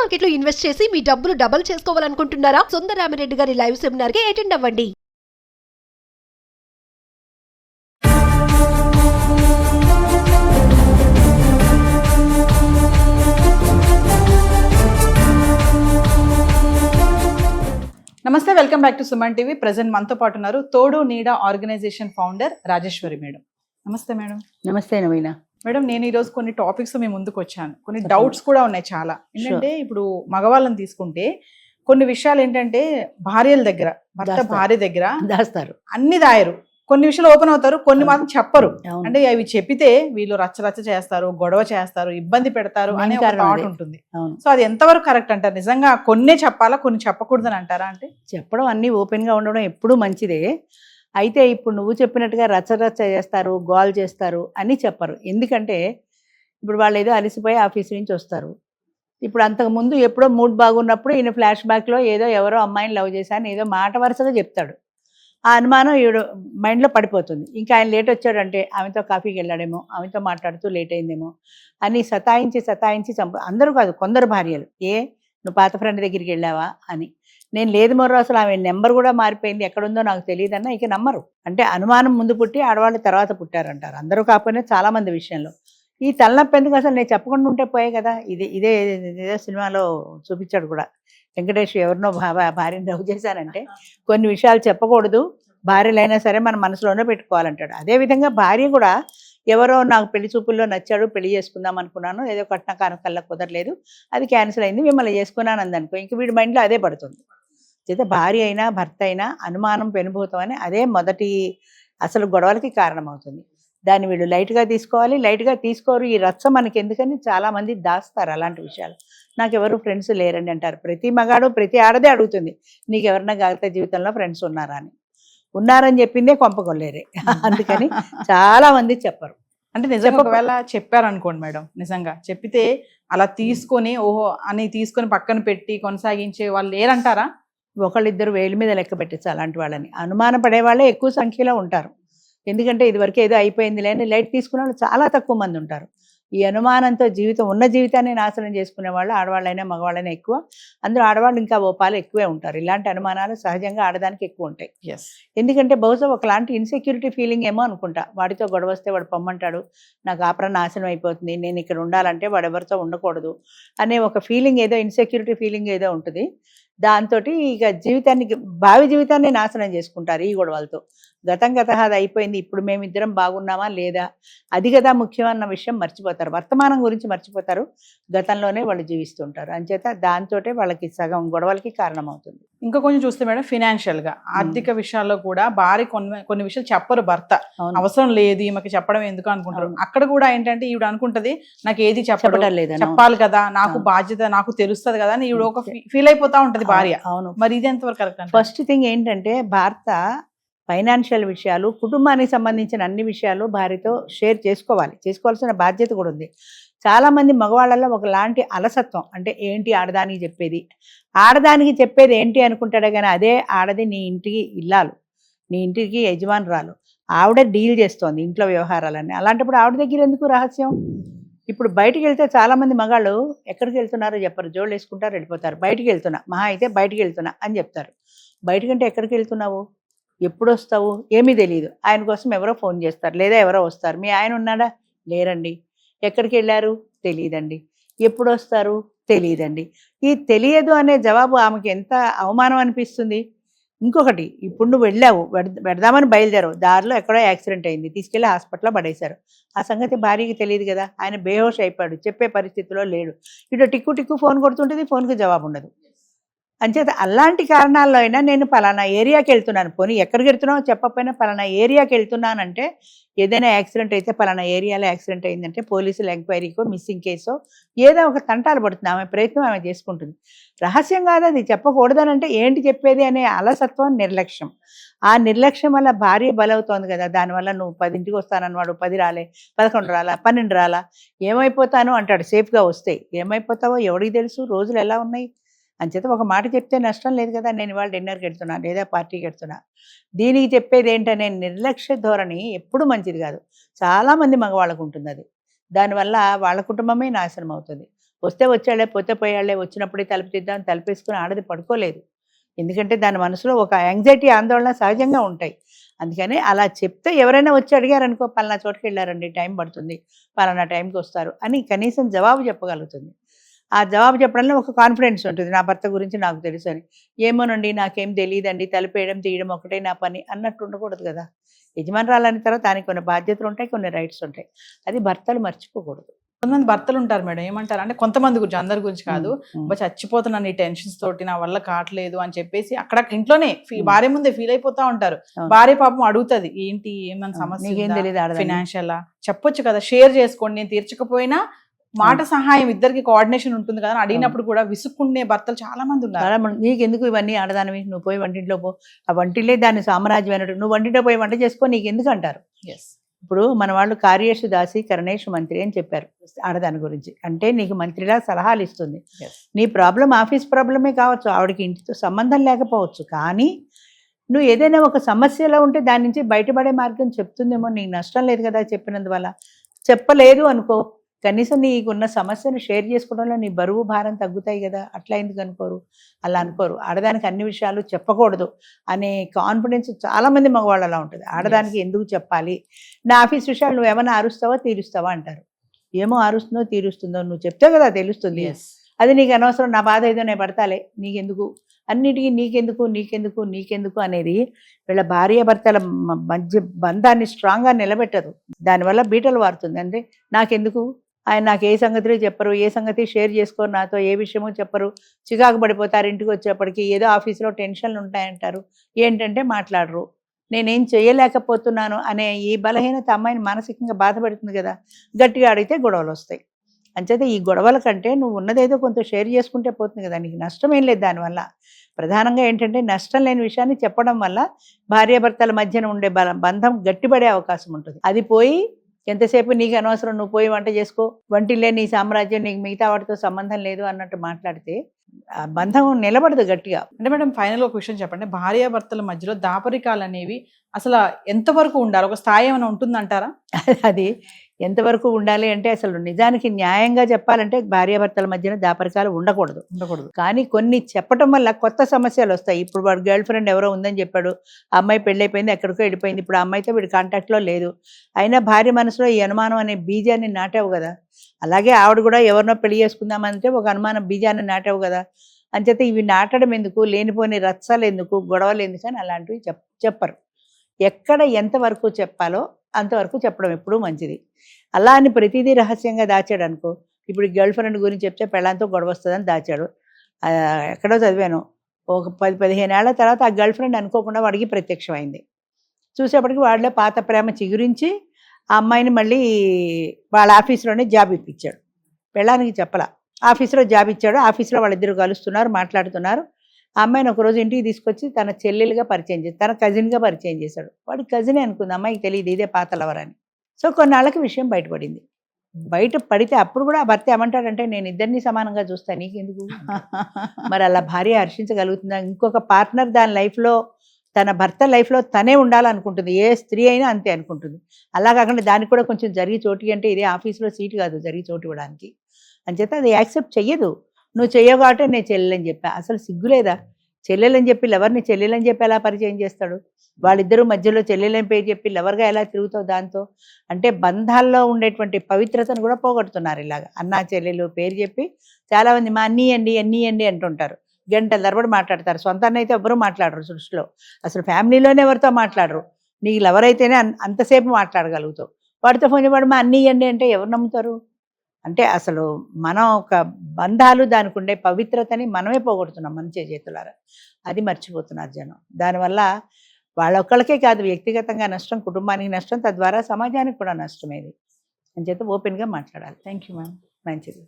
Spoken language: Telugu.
మార్కెట్ లో ఇన్వెస్ట్ చేసి మీ డబ్బులు డబుల్ చేసుకోవాలనుకుంటున్నారా? సుందరరామిరెడ్డి గారి లైవ్ సెమినార్ కి అటెండ్ అవ్వండి. నమస్తే, welcome back to Suman TV. Present మనతో పాటు ఉన్నారు తోడు నీడ ఆర్గనైజేషన్ ఫౌండర్ రాజేశ్వరి మేడం. నమస్తే మేడం. నమస్తే నవీన. మేడం, నేను ఈరోజు కొన్ని టాపిక్స్ మీ ముందుకు వచ్చాను. కొన్ని డౌట్స్ కూడా ఉన్నాయి చాలా. ఏంటంటే ఇప్పుడు మగవాళ్ళని తీసుకుంటే కొన్ని విషయాలు ఏంటంటే భార్యల దగ్గర, భర్త భార్య దగ్గర దాస్తారు, అన్ని దాయరు. కొన్ని విషయాలు ఓపెన్ అవుతారు, కొన్ని మాత్రం చెప్పరు. అంటే అవి చెప్పితే వీళ్ళు రచ్చ చేస్తారు, గొడవ చేస్తారు, ఇబ్బంది పెడతారు అనే ఒక థాట్ ఉంటుంది. సో అది ఎంతవరకు కరెక్ట్ అంటారు? నిజంగా కొన్నే చెప్పాలా, కొన్ని చెప్పకూడదని అంటారా? అంటే చెప్పడం అన్ని ఓపెన్ గా ఉండడం ఎప్పుడూ మంచిదే. అయితే ఇప్పుడు నువ్వు చెప్పినట్టుగా రచ్చ చేస్తారు, గోల్ చేస్తారు అని చెప్పరు. ఎందుకంటే ఇప్పుడు వాళ్ళు ఏదో అలసిపోయి ఆఫీస్ నుంచి వస్తారు. ఇప్పుడు అంతకుముందు ఎప్పుడో మూడ్ బాగున్నప్పుడు ఈయన ఫ్లాష్ బ్యాక్లో ఏదో ఎవరో అమ్మాయిని లవ్ చేశాను ఏదో మాట వరుసగా చెప్తాడు. ఆ అనుమానం ఈవిడ మైండ్లో పడిపోతుంది. ఇంకా ఆయన లేట్ వచ్చాడంటే ఆమెతో కాఫీకి వెళ్ళాడేమో, ఆమెతో మాట్లాడుతూ లేట్ అయిందేమో అని సతాయించి అందరూ కాదు, కొందరు భార్యలు, నువ్వు పాత ఫ్రెండ్ దగ్గరికి వెళ్ళావా అని. నేను లేదు మరో అసలు ఆమె నెంబర్ కూడా మారిపోయింది, ఎక్కడుందో నాకు తెలియదన్నా ఇక నమ్మరు. అంటే అనుమానం ముందు పుట్టి ఆడవాళ్ళు తర్వాత పుట్టారంటారు. అందరూ కాకపోయినా చాలామంది విషయంలో ఈ తలనొప్పి ఎందుకు, అసలు నేను చెప్పకుండా ఉంటే పోయే కదా. ఇదే సినిమాలో చూపించాడు కూడా వెంకటేష్, ఎవరినో భార్యను లవ్ చేశానంటే కొన్ని విషయాలు చెప్పకూడదు, భార్యలైనా సరే మన మనసులోనే పెట్టుకోవాలంటాడు. అదేవిధంగా భార్య కూడా ఎవరో నాకు పెళ్లి చూపుల్లో నచ్చాడు, పెళ్లి చేసుకుందాం అనుకున్నాను, ఏదో కట్న కానుకల్లా కుదరలేదు, అది క్యాన్సిల్ అయింది, మిమ్మల్ని చేసుకున్నాను అందనుకో, ఇంక వీడి మైండ్లో అదే పడుతుంది. అయితే భార్య అయినా భర్త అయినా అనుమానం పెనుభూతం అని అదే మొదటి అసలు గొడవలకి కారణమవుతుంది. దాన్ని వీళ్ళు లైట్గా తీసుకోవాలి. లైట్గా తీసుకోరు. ఈ రచ్చ మనకి ఎందుకని చాలామంది దాస్తారు అలాంటి విషయాలు. నాకు ఎవరు ఫ్రెండ్స్ లేరండి అంటారు. ప్రతి మగాడు ప్రతి ఆడదే అడుగుతుంది, నీకు ఎవరన్నా గత జీవితంలో ఫ్రెండ్స్ ఉన్నారా అని. ఉన్నారని చెప్పిందే కొంపకొల్లేరే. అందుకని చాలా మంది చెప్పరు. అంటే నిజంగా ఒకవేళ చెప్పారనుకోండి మేడం, నిజంగా చెప్పితే అలా తీసుకొని ఓహో అని తీసుకొని పక్కన పెట్టి కొనసాగించే వాళ్ళు లేరంటారా? ఒకళ్ళిద్దరు వేలు మీద లెక్క పెట్టచ్చు అలాంటి వాళ్ళని. అనుమాన పడే వాళ్ళే ఎక్కువ సంఖ్యలో ఉంటారు. ఎందుకంటే ఇదివరకు ఏదో అయిపోయింది లేని లైట్ తీసుకునే వాళ్ళు చాలా తక్కువ మంది ఉంటారు. ఈ అనుమానంతో ఉన్న జీవితాన్ని నాశనం చేసుకునే వాళ్ళు ఆడవాళ్ళైనా మగవాళ్ళైనా ఎక్కువ. అందులో ఆడవాళ్ళు ఇంకా ఓపాలు ఎక్కువే ఉంటారు. ఇలాంటి అనుమానాలు సహజంగా ఆడదానికి ఎక్కువ ఉంటాయి. ఎందుకంటే బహుశా ఒకలాంటి ఇన్సెక్యూరిటీ ఫీలింగ్ ఏమో అనుకుంటా. వాడితో గొడవ వస్తే వాడు పొమ్మంటాడు, నాకు ఆపర నాశనం అయిపోతుంది, నేను ఇక్కడ ఉండాలంటే వాడు ఎవరితో ఉండకూడదు అనే ఒక ఫీలింగ్, ఏదో ఇన్సెక్యూరిటీ ఫీలింగ్ ఏదో ఉంటుంది. దాంతో ఇక భావి జీవితాన్ని నాశనం చేసుకుంటారు ఈ గొడవలతో. గతం అది అయిపోయింది, ఇప్పుడు మేమిద్దరం బాగున్నామా లేదా అది కదా ముఖ్యమన్న విషయం మర్చిపోతారు. వర్తమానం గురించి మర్చిపోతారు, గతంలోనే వాళ్ళు జీవిస్తుంటారు. అంచేత దాంతో వాళ్ళకి సగం గొడవలకి కారణమవుతుంది. ఇంకా కొంచెం చూస్తే మేడం, ఫినాన్షియల్ గా ఆర్థిక విషయాల్లో కూడా భార్య కొన్ని విషయాలు చెప్పరు భర్త. అవసరం లేదు ఈమెకి చెప్పడం ఎందుకు అనుకుంటారు. అక్కడ కూడా ఏంటంటే ఈవిడ అనుకుంటది నాకు ఏది చెప్పడం లేదు, చెప్పాలి కదా, నాకు బాధ్యత నాకు తెలుస్తుంది కదా అని ఈవిడ ఒక ఫీల్ అయిపోతా ఉంటది భార్య. అవును. మరి ఇది ఎంతవరకు కరెక్ట్? ఫస్ట్ థింగ్ ఏంటంటే భర్త ఫైనాన్షియల్ విషయాలు, కుటుంబానికి సంబంధించిన అన్ని విషయాలు భార్యతో షేర్ చేసుకోవాల్సిన బాధ్యత కూడా ఉంది. చాలామంది మగవాళ్ళలో ఒకలాంటి అలసత్వం, అంటే ఏంటి ఆడదానికి చెప్పేది ఏంటి అనుకుంటాడే కానీ అదే ఆడది నీ ఇంటికి ఇల్లాలు, నీ ఇంటికి యజమానురాలు, ఆవిడ డీల్ చేస్తోంది ఇంట్లో వ్యవహారాలన్నీ. అలాంటప్పుడు ఆవిడ దగ్గర ఎందుకు రహస్యం? ఇప్పుడు బయటికి వెళ్తే చాలామంది మగాళ్ళు ఎక్కడికి వెళ్తున్నారో చెప్పరు, జోళ్ళు వేసుకుంటారు, వెళ్ళిపోతారు. బయటికి వెళ్తున్నా, మహా అయితే బయటికి వెళ్తున్నా అని చెప్తారు. బయటకంటే ఎక్కడికి వెళ్తున్నావు, ఎప్పుడు వస్తావు, ఏమీ తెలియదు. ఆయన కోసం ఎవరో ఫోన్ చేస్తారు, లేదా ఎవరో వస్తారు. మీ ఆయన ఉన్నాడా? లేరండి. ఎక్కడికి వెళ్ళారు? తెలియదండి. ఎప్పుడు వస్తారు? తెలియదండి. ఈ తెలియదు అనే జవాబు ఆమెకి ఎంత అవమానం అనిపిస్తుంది. ఇంకొకటి, ఇప్పుడు నువ్వు వెళ్ళావు, పెడదామని బయలుదేరావు, దారిలో ఎక్కడో యాక్సిడెంట్ అయింది, తీసుకెళ్ళి హాస్పిటల్లో పడేశారు. ఆ సంగతి భార్యకి తెలియదు కదా. ఆయన బేహోష్ అయిపోయాడు, చెప్పే పరిస్థితిలో లేడు. ఇటు టిక్కు ఫోన్ కొడుతుంటుంది, ఫోన్కి జవాబు ఉండదు. అంచేత అలాంటి కారణాల్లో అయినా నేను పలానా ఏరియాకి వెళ్తున్నాను, పోనీ ఎక్కడికి వెళ్తున్నావు చెప్పకపోయినా పలానా ఏరియాకి వెళ్తున్నానంటే, ఏదైనా యాక్సిడెంట్ అయితే పలానా ఏరియాలో యాక్సిడెంట్ అయిందంటే పోలీసులు ఎంక్వైరీకో మిస్సింగ్ కేసో ఏదో ఒక తంటాలు పడుతుంది. ఆమె ప్రయత్నం ఆమె చేసుకుంటుంది. రహస్యం కాదు అది, చెప్పకూడదనంటే ఏంటి చెప్పేది అనే అలసత్వం, నిర్లక్ష్యం. ఆ నిర్లక్ష్యం వల్ల భార్య బలవుతోంది కదా. దానివల్ల నువ్వు 10ంటికి వస్తానన్నవాడు 10 రాలే, 11 రాలా, 12 రాలా, ఏమైపోతాను అంటాడు. సేఫ్గా వస్తే ఏమైపోతావో ఎవరికి తెలుసు, రోజులు ఎలా ఉన్నాయి. అంచేత ఒక మాట చెప్తే నష్టం లేదు కదా. నేను ఇవాళ డిన్నర్కి వెళ్తున్నా లేదా పార్టీకి వెళ్తున్నా, దీనికి చెప్పేది ఏంటనే నిర్లక్ష్య ధోరణి ఎప్పుడు మంచిది కాదు. చాలామంది మగవాళ్ళకు ఉంటుంది అది. దానివల్ల వాళ్ళ కుటుంబమే నాశనం అవుతుంది. వస్తే వచ్చాళ్లే, పోతే పోయాళ్లే, వచ్చినప్పుడే తలుపు తీద్దాం తలుపేసుకుని ఆడది పడుకోలేదు. ఎందుకంటే దాని మనసులో ఒక యాంగ్జైటీ, ఆందోళన సహజంగా ఉంటాయి. అందుకని అలా చెప్తే ఎవరైనా వచ్చి అడిగారనుకో, పలానా చోటుకి వెళ్ళారండి, టైం పడుతుంది, పలానా టైంకి వస్తారు అని కనీసం జవాబు చెప్పగలుగుతుంది. ఆ జవాబు చెప్పడంలో ఒక కాన్ఫిడెన్స్ ఉంటుంది, నా భర్త గురించి నాకు తెలుసు అని. ఏమోనండి నాకేం తెలియదండి, తలుపేయడం తీయడం ఒకటే నా పని అన్నట్టు ఉండకూడదు కదా. యజమానురాలైన తర్వాత దానికి కొన్ని బాధ్యతలు ఉంటాయి, కొన్ని రైట్స్ ఉంటాయి. అది భర్తలు మర్చిపోకూడదు. కొంతమంది భర్తలు ఉంటారు మేడం, ఏమంటారు అంటే కొంతమంది గురించి, అందరి గురించి కాదు, చచ్చిపోతున్నాను ఈ టెన్షన్స్ తోటి, నా వల్ల కావట్లేదు అని చెప్పేసి అక్కడ ఇంట్లోనే భార్య ముందే ఫీల్ అయిపోతా ఉంటారు. భార్య పాపం అడుగుతుంది, ఏంటి ఏమన్నా సమస్య, ఫైనాన్షియల్ చెప్పొచ్చు కదా, షేర్ చేసుకోండి, నేను తీర్చకపోయినా మాట సహాయం, ఇద్దరికి కోఆర్డినేషన్ ఉంటుంది కదా. అడిగినప్పుడు కూడా విసుక్కునే భర్తలు చాలా మంది ఉన్నారు. నీకెందుకు ఇవన్నీ ఆడదానివి, నువ్వు పోయి వంటింట్లో పో, ఆ వంటిలే దాన్ని సామ్రాజ్యం అన్నట్టు, నువ్వు వంటింట్లో పోయి వంట చేసుకో, నీకెందుకు అంటారు. ఇప్పుడు మన వాళ్ళు కార్యేషు దాసి కరణేషు మంత్రి అని చెప్పారు ఆడదాని గురించి. అంటే నీకు మంత్రిలా సలహాలు ఇస్తుంది. నీ ప్రాబ్లం ఆఫీస్ ప్రాబ్లమే కావచ్చు, ఆవిడకి ఇంటితో సంబంధం లేకపోవచ్చు, కానీ నువ్వు ఏదైనా ఒక సమస్యలో ఉంటే దాని నుంచి బయటపడే మార్గం చెప్తుందేమో. నీకు నష్టం లేదు కదా చెప్పినందువల్ల. చెప్పలేదు అనుకో, కనీసం నీకున్న సమస్యను షేర్ చేసుకోవడంలో నీ బరువు భారం తగ్గుతాయి కదా. అట్లా ఎందుకు అనుకోరు? అలా అనుకోరు. ఆడదానికి అన్ని విషయాలు చెప్పకూడదు అనే కాన్ఫిడెన్స్ చాలామంది మగవాళ్ళు అలా ఉంటుంది. ఆడదానికి ఎందుకు చెప్పాలి, నా ఆఫీస్ విషయాలు నువ్వు ఏమైనా అరుస్తావా తీరుస్తావా అంటారు. ఏమో అరుస్తుందో తీరుస్తుందో నువ్వు చెప్తే కదా తెలుస్తుంది. అది నీకు అనవసరం, నా బాధ ఏదో నేను పడతాలే, నీకెందుకు, అన్నిటికీ నీకెందుకు నీకెందుకు నీకెందుకు అనేది వీళ్ళ భార్యాభర్తల మధ్య బంధాన్ని స్ట్రాంగ్గా నిలబెట్టదు. దానివల్ల బీటలు వారుతుంది. అంటే నాకెందుకు, ఆయన నాకు ఏ సంగతిలో చెప్పరు, ఏ సంగతి షేర్ చేసుకోరు, నాతో ఏ విషయమో చెప్పరు, చికాకు పడిపోతారు. ఇంటికి వచ్చేప్పటికి ఏదో ఆఫీస్లో టెన్షన్లు ఉంటాయంటారు, ఏంటంటే మాట్లాడరు, నేనేం చేయలేకపోతున్నాను అనే ఈ బలహీనత అమ్మాయిని మానసికంగా బాధపడుతుంది కదా. గట్టిగా అడిగితే గొడవలు వస్తాయి. అంచేత ఈ గొడవల కంటే నువ్వు ఉన్నదేదో కొంత షేర్ చేసుకుంటే పోతుంది కదా, నీకు నష్టం ఏం లేదు దానివల్ల. ప్రధానంగా ఏంటంటే నష్టం లేని విషయాన్ని చెప్పడం వల్ల భార్యాభర్తల మధ్యన ఉండే బంధం గట్టిపడే అవకాశం ఉంటుంది. అది పోయి ఎంతసేపు నీకు అనవసరం, నువ్వు పోయి వంట చేసుకో, వంటిల్లే నీ సామ్రాజ్యం, నీకు మిగతా వాటితో సంబంధం లేదు అన్నట్టు మాట్లాడితే ఆ బంధం నిలబడదు గట్టిగా. అంటే మేడం ఫైనల్ ఒక విషయం చెప్పండి, భార్యాభర్తల మధ్యలో దాపరికాలు అనేవి అసలు ఎంతవరకు ఉండాలి, ఒక స్థాయి ఏమైనా ఉంటుందంటారా? అది ఎంతవరకు ఉండాలి అంటే అసలు నిజానికి న్యాయంగా చెప్పాలంటే భార్యాభర్తల మధ్యన దాపరికాలు ఉండకూడదు. కానీ కొన్ని చెప్పటం వల్ల కొత్త సమస్యలు వస్తాయి. ఇప్పుడు వాడు గర్ల్ ఫ్రెండ్ ఎవరో ఉందని చెప్పాడు, ఆ అమ్మాయి పెళ్ళైపోయింది, ఎక్కడికో వెళ్ళిపోయింది, ఇప్పుడు ఆ అమ్మాయితో వీడి కాంటాక్ట్లో లేదు, అయినా భార్య మనసులో ఈ అనుమానం అనే బీజాన్ని నాటావు కదా. అలాగే ఆవిడ కూడా ఎవరినో పెళ్లి చేసుకుందామంటే ఒక అనుమానం బీజాన్ని నాటావు కదా. అంచేత ఇవి నాటడం ఎందుకు, లేనిపోని రచ్చలు ఎందుకు, గొడవలు ఎందుకు అని అలాంటివి చెప్పరు. ఎక్కడ ఎంతవరకు చెప్పాలో అంతవరకు చెప్పడం ఎప్పుడూ మంచిది. అలా అని ప్రతిదీ రహస్యంగా దాచాడు అనుకో, ఇప్పుడు గర్ల్ ఫ్రెండ్ గురించి చెప్తే పెళ్ళాంతో గొడవ వస్తుందని దాచాడు. ఎక్కడో చదివాను, ఒక 10-15 ఏళ్ల తర్వాత ఆ గర్ల్ ఫ్రెండ్ అనుకోకుండా వాడికి ప్రత్యక్షమైంది. చూసేప్పటికి వాళ్ళే పాత ప్రేమ చిగురించి ఆ అమ్మాయిని మళ్ళీ వాళ్ళ ఆఫీస్లోనే జాబ్ ఇప్పించాడు. పెళ్ళానికి చెప్పలా, ఆఫీస్లో జాబ్ ఇచ్చాడు. ఆఫీస్లో వాళ్ళిద్దరు కలుస్తున్నారు, మాట్లాడుతున్నారు. ఆ అమ్మాయిని ఒకరోజు ఇంటికి తీసుకొచ్చి తన చెల్లెలుగా పరిచయం చేసి, తన కజిన్గా పరిచయం చేశాడు. వాడి కజినే అనుకుంది, అమ్మాయికి తెలియదు ఇదే పాత లవర్ అని. సో కొన్నాళ్ళకి విషయం బయటపడింది. బయట పడితే అప్పుడు కూడా ఆ భర్త ఏమంటాడంటే, నేను ఇద్దరిని సమానంగా చూస్తాను, నీకెందుకు? మరి అలా భార్య హర్షించగలుగుతుందా? ఇంకొక పార్ట్నర్ దాని లైఫ్లో, తన భర్త లైఫ్లో తనే ఉండాలనుకుంటుంది. ఏ స్త్రీ అయినా అంతే అనుకుంటుంది. అలా కాకుండా దానికి కూడా కొంచెం జరిగి చోటు అంటే ఇదే ఆఫీస్లో సీటు కాదు జరిగి చోటు ఇవ్వడానికి. అంచేత అది యాక్సెప్ట్ చెయ్యదు. నువ్వు చెయ్యవు కాబట్టి నేను చెల్లెలని చెప్పా. అసలు సిగ్గులేదా? చెల్లెలని చెప్పి లవర్ని చెల్లెలని చెప్పి ఎలా పరిచయం చేస్తాడు? వాళ్ళిద్దరూ మధ్యలో చెల్లెలని పేరు చెప్పి లవర్గా ఎలా తిరుగుతావు దాంతో? అంటే బంధాల్లో ఉండేటువంటి పవిత్రతను కూడా పోగొడుతున్నారు ఇలాగ. అన్నా చెల్లెలు పేరు చెప్పి చాలామంది మా అన్నీ అండి అంటుంటారు. గంటల తరబడి మాట్లాడతారు. సొంతాన్ని అయితే ఎవరూ మాట్లాడరు సృష్టిలో. అసలు ఫ్యామిలీలోనే ఎవరితో మాట్లాడరు. నీకు లవర్ అయితేనే అంతసేపు మాట్లాడగలుగుతావు. వాడితో ఫోన్ వాడు మా అన్నీ అంటే ఎవరు నమ్ముతారు? అంటే అసలు మనం ఒక బంధాలు దానికి ఉండే పవిత్రతని మనమే పోగొడుతున్నాం మన చేతులారా. అది మర్చిపోతున్నారు జనం. దానివల్ల వాళ్ళొక్కళ్ళకే కాదు, వ్యక్తిగతంగా నష్టం, కుటుంబానికి నష్టం, తద్వారా సమాజానికి కూడా నష్టమేది. అని చేత ఓపెన్గా మాట్లాడాలి. Thank you ma'am. మంచిది.